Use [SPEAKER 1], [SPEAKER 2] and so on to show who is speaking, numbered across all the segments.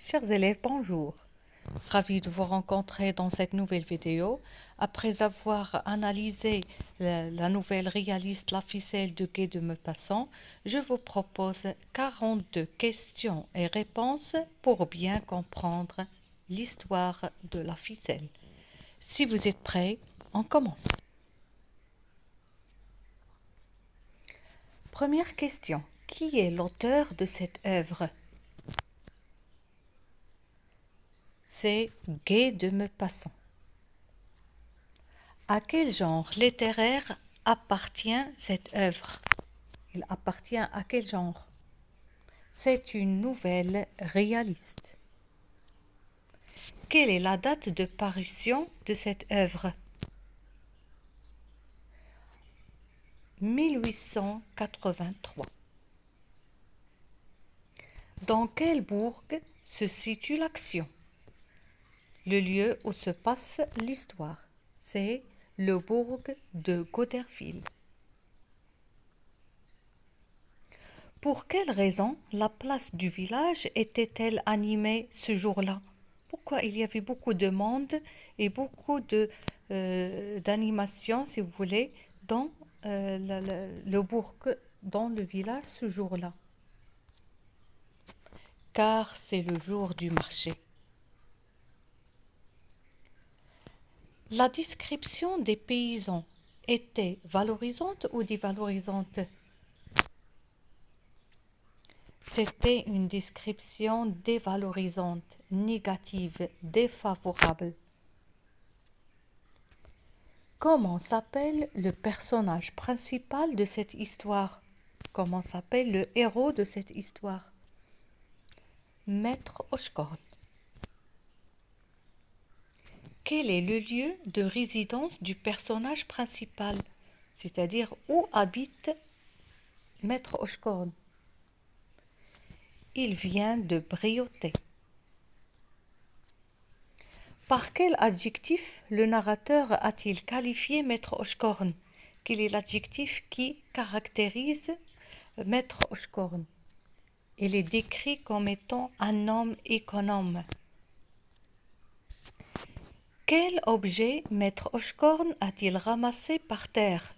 [SPEAKER 1] Chers élèves, bonjour. Ravi de vous rencontrer dans cette nouvelle vidéo. Après avoir analysé la nouvelle réaliste La ficelle de Guy de Maupassant, je vous propose 42 questions et réponses pour bien comprendre l'histoire de la ficelle. Si vous êtes prêts, on commence. Première question. Qui est l'auteur de cette œuvre? C'est Guy de Maupassant. À quel genre littéraire appartient cette œuvre? Il appartient à quel genre? C'est une nouvelle réaliste. Quelle est la date de parution de cette œuvre? 1883. Dans quel bourg se situe l'action? Le lieu où se passe l'histoire, c'est le bourg de Goderville. Pour quelle raison la place du village était-elle animée ce jour-là? Pourquoi il y avait beaucoup de monde et beaucoup d'animation, si vous voulez, dans le bourg, dans le village ce jour-là? Car c'est le jour du marché. La description des paysans était valorisante ou dévalorisante? C'était une description dévalorisante, négative, défavorable. Comment s'appelle le personnage principal de cette histoire? Comment s'appelle le héros de cette histoire? Maître Hochkorn. Quel est le lieu de résidence du personnage principal? C'est-à-dire où habite Maître Hochkorn? Il vient de Brioté. Par quel adjectif le narrateur a-t-il qualifié Maître Hochkorn? Quel est l'adjectif qui caractérise Maître Hochkorn? Il est décrit comme étant un homme économe. Quel objet Maître Hochkorn a-t-il ramassé par terre?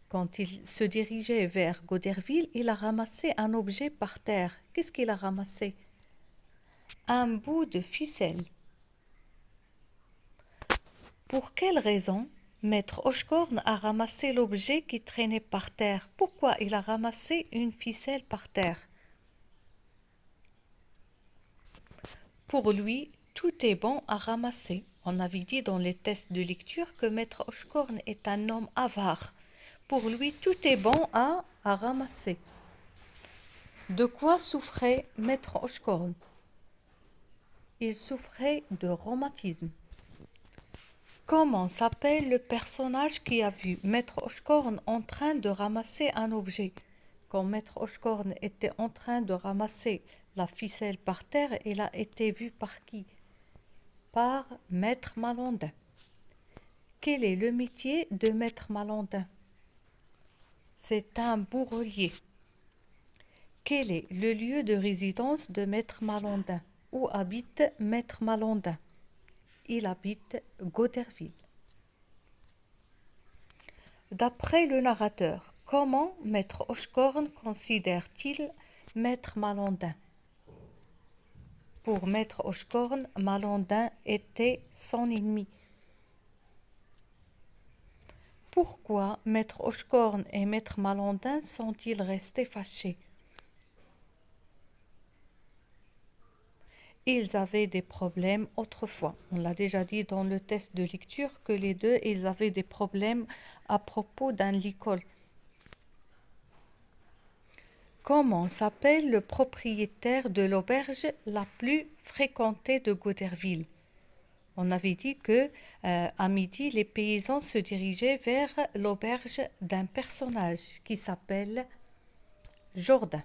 [SPEAKER 1] Quand il se dirigeait vers Goderville, il a ramassé un objet par terre. Qu'est-ce qu'il a ramassé? Un bout de ficelle. Pour quelle raison Maître Hochkorn a ramassé l'objet qui traînait par terre? Pourquoi il a ramassé une ficelle par terre? Pour lui, tout est bon à ramasser. On avait dit dans les tests de lecture que Maître Hochkorn est un homme avare. Pour lui, tout est bon à ramasser. De quoi souffrait Maître Hochkorn? Il souffrait de rhumatisme. Comment s'appelle le personnage qui a vu Maître Hochkorn en train de ramasser un objet? Quand Maître Hochkorn était en train de ramasser la ficelle par terre, il a été vu par qui? Par Maître Malandin. Quel est le métier de Maître Malandin? C'est un bourrelier. Quel est le lieu de résidence de Maître Malandin? Où habite Maître Malandin? Il habite Goderville. D'après le narrateur, comment Maître Hochkorn considère-t-il Maître Malandin? Pour Maître Hochkorn, Malandin était son ennemi. Pourquoi Maître Hochkorn et Maître Malandin sont-ils restés fâchés? Ils avaient des problèmes autrefois. On l'a déjà dit dans le test de lecture que les deux, ils avaient des problèmes à propos d'un licol. Comment s'appelle le propriétaire de l'auberge la plus fréquentée de Goderville? On avait dit que à midi, les paysans se dirigeaient vers l'auberge d'un personnage qui s'appelle Jourdain.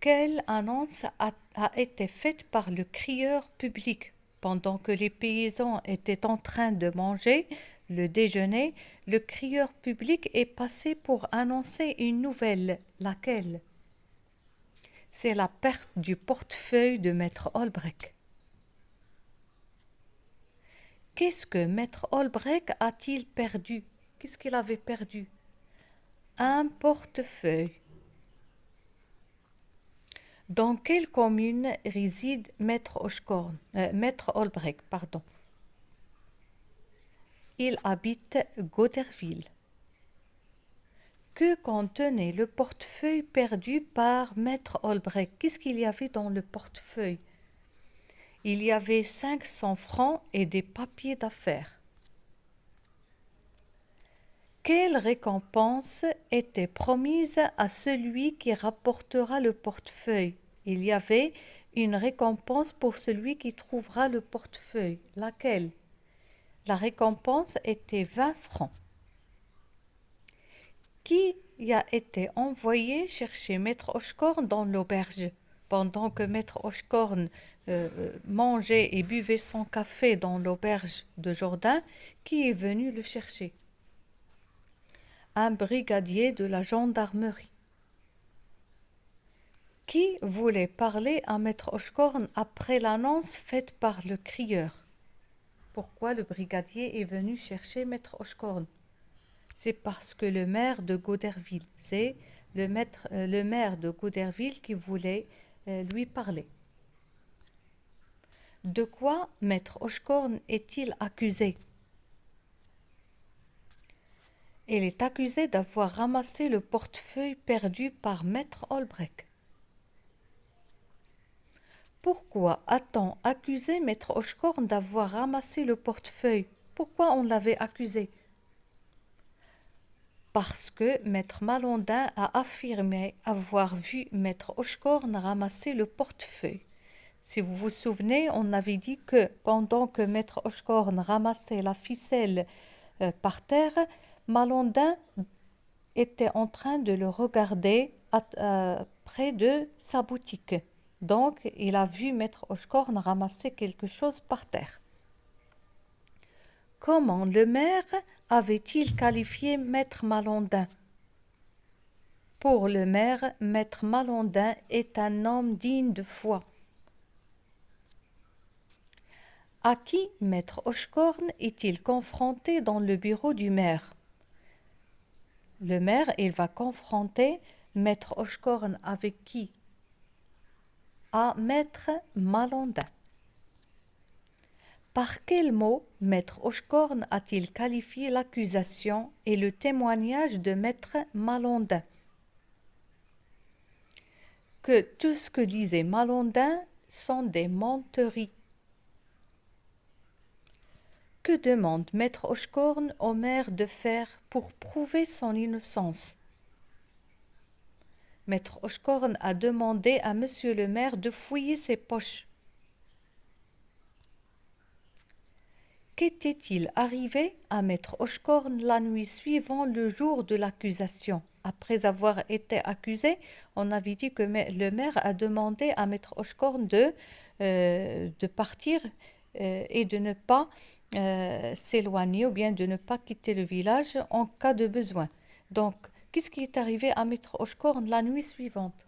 [SPEAKER 1] Quelle annonce a été faite par le crieur public pendant que les paysans étaient en train de manger le déjeuner? Le crieur public est passé pour annoncer une nouvelle. Laquelle? C'est la perte du portefeuille de Maître Olbrich. Qu'est-ce que Maître Olbrich a-t-il perdu? Qu'est-ce qu'il avait perdu? Un portefeuille. Dans quelle commune réside Maître Olbrich, pardon. Il habite Goderville. Que contenait le portefeuille perdu par Maître Olbrich? Qu'est-ce qu'il y avait dans le portefeuille? Il y avait 500 francs et des papiers d'affaires. Quelle récompense était promise à celui qui rapportera le portefeuille? Il y avait une récompense pour celui qui trouvera le portefeuille. Laquelle? La récompense était 20 francs. Qui a été envoyé chercher Maître Oshkorn dans l'auberge? Pendant que Maître Oshkorn mangeait et buvait son café dans l'auberge de Jourdain, qui est venu le chercher? Un brigadier de la gendarmerie. Qui voulait parler à Maître Oshkorn après l'annonce faite par le crieur? Pourquoi le brigadier est venu chercher Maître Oshkorn? C'est parce que le maire de Goderville, c'est le maire de Goderville qui voulait lui parler. De quoi Maître Oshkorn est-il accusé? Il est accusé d'avoir ramassé le portefeuille perdu par Maître Olbrich. Pourquoi a-t-on accusé Maître Oshkorn d'avoir ramassé le portefeuille? Pourquoi on l'avait accusé? Parce que Maître Malandin a affirmé avoir vu Maître Oshkorn ramasser le portefeuille. Si vous vous souvenez, on avait dit que pendant que Maître Oshkorn ramassait la ficelle par terre, Malandin était en train de le regarder près de sa boutique. Donc, il a vu Maître Oshkorn ramasser quelque chose par terre. Comment le maire avait-il qualifié Maître Malandin? Pour le maire, Maître Malandin est un homme digne de foi. À qui Maître Oshkorn est-il confronté dans le bureau du maire? Le maire, il va confronter Maître Oshkorn avec qui? À Maître Malandin. Par quel mot Maître Oshkorn a-t-il qualifié l'accusation et le témoignage de Maître Malandin? Que tout ce que disait Malandin sont des menteries. Que demande Maître Oshkorn au maire de faire pour prouver son innocence? Maître Oshkorn a demandé à monsieur le maire de fouiller ses poches. Qu'était-il arrivé à Maître Oshkorn la nuit suivant le jour de l'accusation? Après avoir été accusé, on avait dit que le maire a demandé à Maître Oshkorn de partir et de ne pas s'éloigner ou bien de ne pas quitter le village en cas de besoin. Donc, qu'est-ce qui est arrivé à Maître Oshkorn la nuit suivante?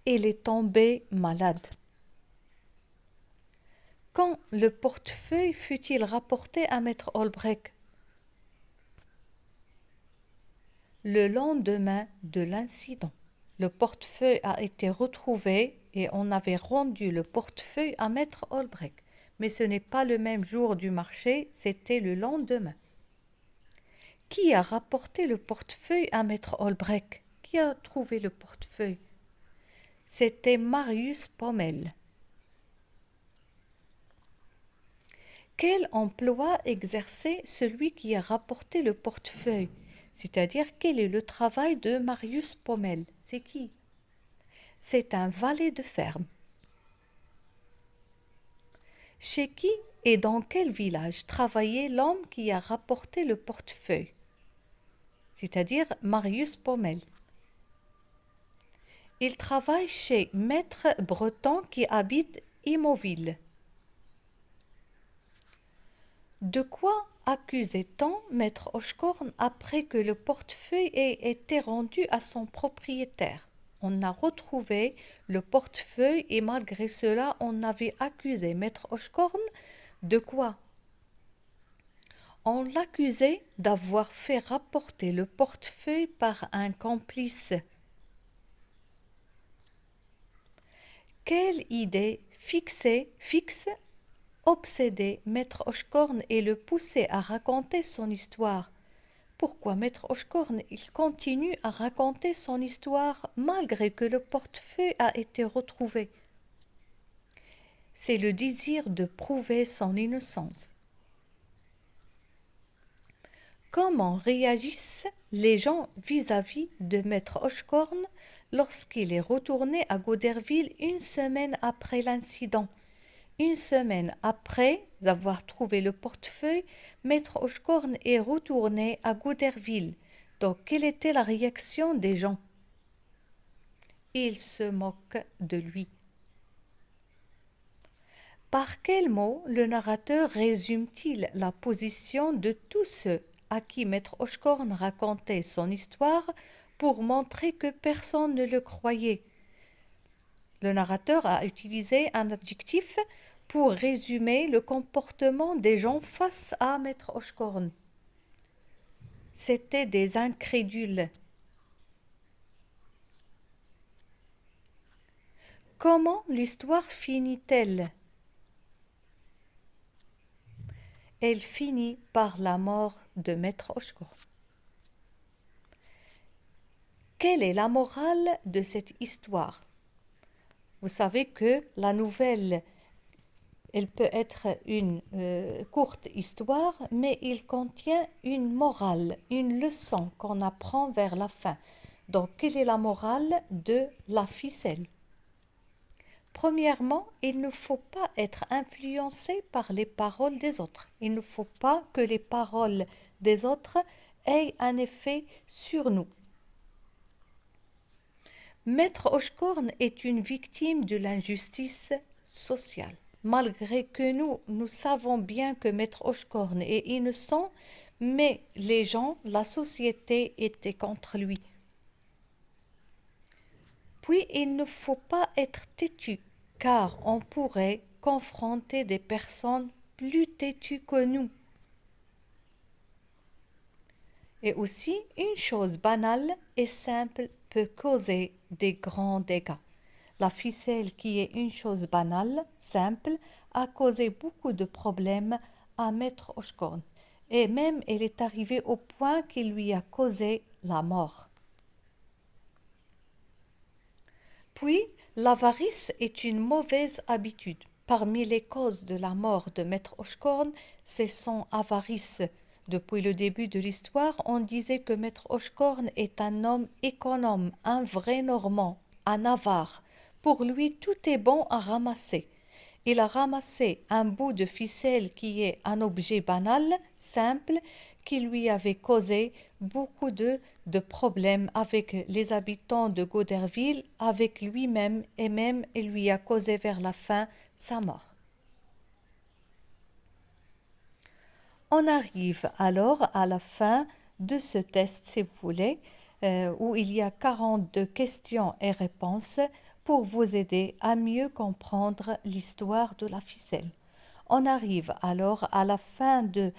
[SPEAKER 1] Il est tombé malade. Quand le portefeuille fut-il rapporté à Maître Olbrich? Le lendemain de l'incident. Le portefeuille a été retrouvé et on avait rendu le portefeuille à Maître Olbrich. Mais ce n'est pas le même jour du marché, c'était le lendemain. Qui a rapporté le portefeuille à Maître Olbrich? Qui a trouvé le portefeuille? C'était Marius Pommel. Quel emploi exerçait celui qui a rapporté le portefeuille? C'est-à-dire, quel est le travail de Marius Pommel? C'est qui? C'est un valet de ferme. Chez qui et dans quel village travaillait l'homme qui a rapporté le portefeuille? C'est-à-dire Marius Pommel. Il travaille chez Maître Breton qui habite Imoville. De quoi accusait-on Maître Oshkorn après que le portefeuille ait été rendu à son propriétaire? On a retrouvé le portefeuille et malgré cela, on avait accusé Maître Oshkorn de quoi? On l'accusait d'avoir fait rapporter le portefeuille par un complice. Quelle idée fixe, obsédait Maître Oshkorn et le poussait à raconter son histoire? Pourquoi Maître Oshkorn il continue à raconter son histoire malgré que le portefeuille a été retrouvé? C'est le désir de prouver son innocence. Comment réagissent les gens vis-à-vis de Maître Oshkorn lorsqu'il est retourné à Goderville une semaine après l'incident? Une semaine après avoir trouvé le portefeuille, Maître Oshkorn est retourné à Goderville. Donc, quelle était la réaction des gens? Ils se moquent de lui. Par quel mot le narrateur résume-t-il la position de tous ceux à qui Maître Oshkorn racontait son histoire pour montrer que personne ne le croyait? Le narrateur a utilisé un adjectif pour résumer le comportement des gens face à Maître Oshkorn. C'étaient des incrédules. Comment l'histoire finit-elle? Elle finit par la mort de Maître Oshkorn. Quelle est la morale de cette histoire? Vous savez que la nouvelle, elle peut être une courte histoire, mais il contient une morale, une leçon qu'on apprend vers la fin. Donc, quelle est la morale de la ficelle? Premièrement, il ne faut pas être influencé par les paroles des autres. Il ne faut pas que les paroles des autres aient un effet sur nous. Maître Oshkorn est une victime de l'injustice sociale. Malgré que nous savons bien que Maître Oshkorn est innocent, mais les gens, la société était contre lui. Puis il ne faut pas être têtu, car on pourrait confronter des personnes plus têtues que nous. Et aussi, une chose banale et simple peut causer des grands dégâts. La ficelle, qui est une chose banale, simple, a causé beaucoup de problèmes à Maître Oshkorn. Et même, elle est arrivée au point qu'il lui a causé la mort. Puis, l'avarice est une mauvaise habitude. Parmi les causes de la mort de Maître Oshkorn, c'est son avarice. Depuis le début de l'histoire, on disait que Maître Oshkorn est un homme économe, un vrai Normand, un avare. Pour lui, tout est bon à ramasser. Il a ramassé un bout de ficelle qui est un objet banal, simple, qui lui avait causé beaucoup de problèmes avec les habitants de Goderville, avec lui-même, et même il lui a causé vers la fin sa mort. On arrive alors à la fin de ce test, si vous voulez, où il y a 42 questions et réponses pour vous aider à mieux comprendre l'histoire de la ficelle. On arrive alors à la fin de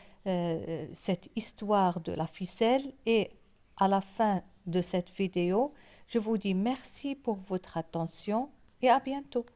[SPEAKER 1] cette histoire de la ficelle et à la fin de cette vidéo. Je vous dis merci pour votre attention et à bientôt.